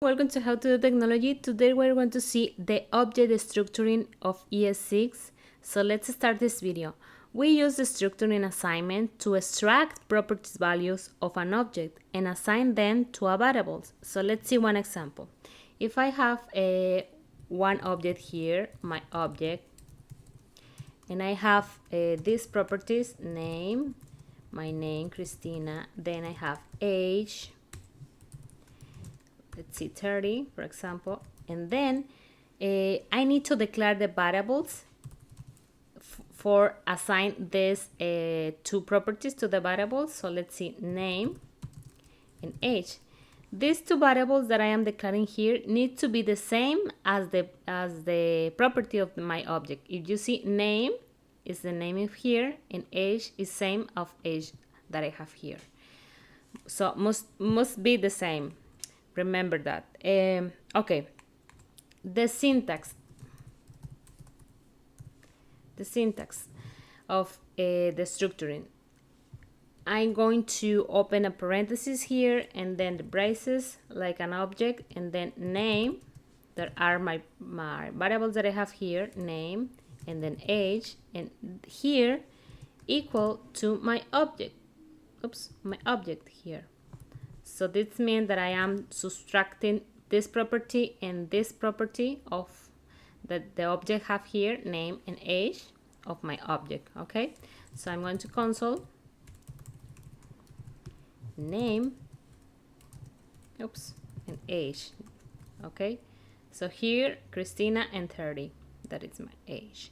welcome to How to Do Technology. Today we're going to see the object structuring of ES6. So let's start this video. We use the structuring assignment to extract properties values of an object and assign them to a variable. So let's see one example. If I have one object here, my object, and I have these properties, name, my name, Christina, then I have age, let's see, 30, for example, and then I need to declare the variables for assign these two properties to the variables. So let's see, name and age. These two variables that I am declaring here need to be the same as the property of my object. If you see, name is the name of here, and age is same of age that I have here. So must be the same. Remember that. Okay, the syntax of the structuring. I'm going to open a parenthesis here and then the braces like an object, and then name, that are my variables that I have here, name, and then age, and here equal to my object. Oops, my object here. So this means that I am subtracting this property and this property of that the object have here, name and age, of my object. Okay, so I'm going to console name, oops, and age. Okay, so here Christina and 30, that is my age.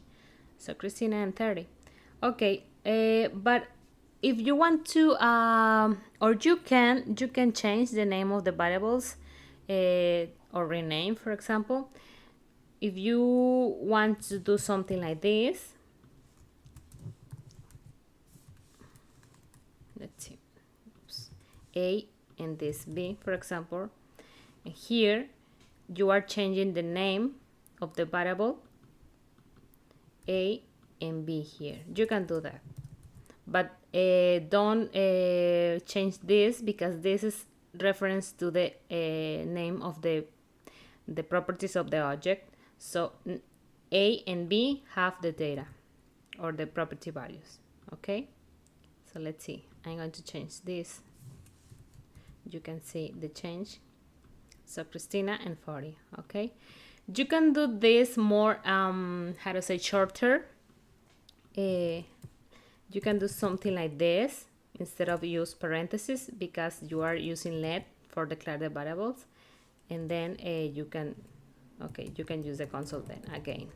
So Christina and 30. Okay, but if you want to, or you can change the name of the variables or rename, for example. If you want to do something like this, let's see, oops, A and this B, for example, and here you are changing the name of the variable A and B here. You can do that, but don't change this, because this is reference to the name of the properties of the object. So A and B have the data or the property values. Okay, so let's see, I'm going to change this. You can see the change. So Christina and 40. Okay, you can do this more how to say, shorter. You can do something like this instead of use parentheses, because you are using let for declare the variables, and then you can use the console then again,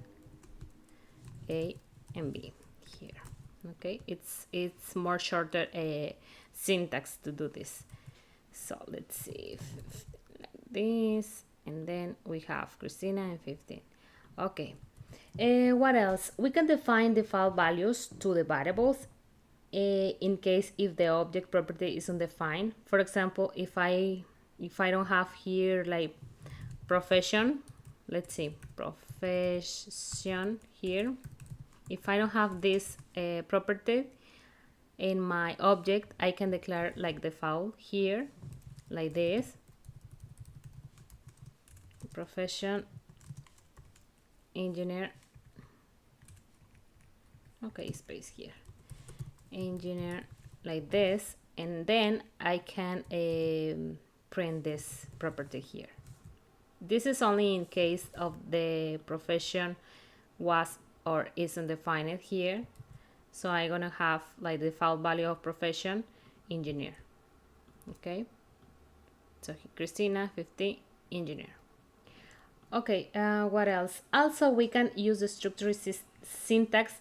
A and B here. Okay, it's more shorter syntax to do this. So let's see, like this, and then we have Christina and 15. Okay, what else? We can define default values to the variables in case if the object property is undefined. For example, if I don't have here like profession, let's see, profession here. If I don't have this property in my object, I can declare like default here, like this, profession engineer. Okay, space here, engineer, like this, and then I can print this property here. This is only in case of the profession was or isn't defined here. So I'm gonna have like the default value of profession engineer. Okay, so Christina 50 engineer. Okay, what else? Also, we can use the structure syntax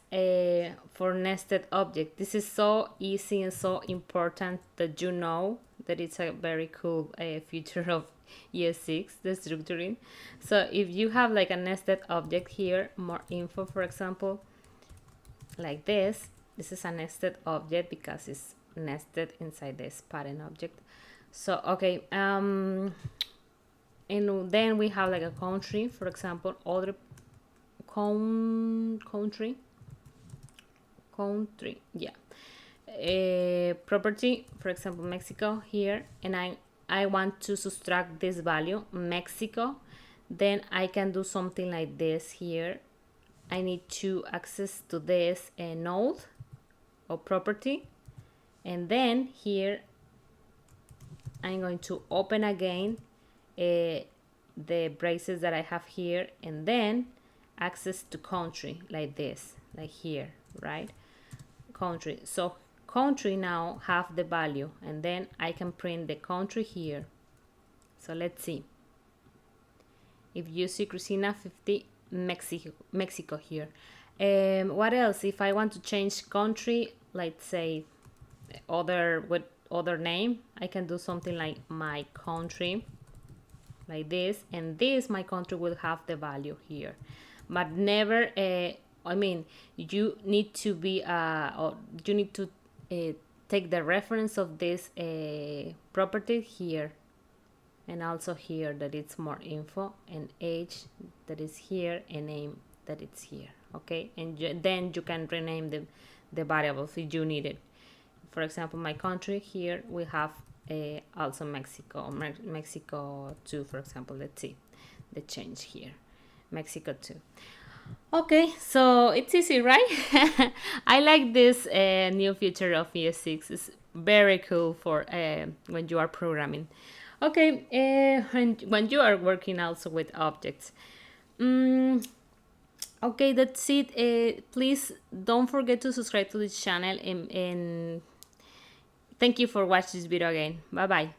for nested object. This is so easy and so important that you know that it's a very cool feature of ES6, the structuring. So if you have like a nested object here, more info, for example, like this is a nested object because it's nested inside this parent object. So okay, and then we have like a country, for example, other country, yeah, property, for example, Mexico here, and I'm I want to subtract this value, Mexico, then I can do something like this here. I need to access to this node or property, and then here I'm going to open again the braces that I have here, and then access to country like this, like here, right? Country. So country now have the value, and then I can print the country here. So let's see. If you see Cristina 50 Mexico here. What else? If I want to change country, let's say with other name, I can do something like my country, like this, and this my country will have the value here, but never. I mean, you need to be or you need to take the reference of this property here, and also here that it's more info, and age that is here, and name that it's here. Okay, and then you can rename the variables if you need it. For example, my country here we have also Mexico, Mexico 2, for example. Let's see the change here, Mexico 2. Okay, so it's easy, right? I like this new feature of ES6. It's very cool for when you are programming. Okay, when you are working also with objects. Okay, that's it. Please don't forget to subscribe to this channel, and thank you for watching this video again. Bye bye.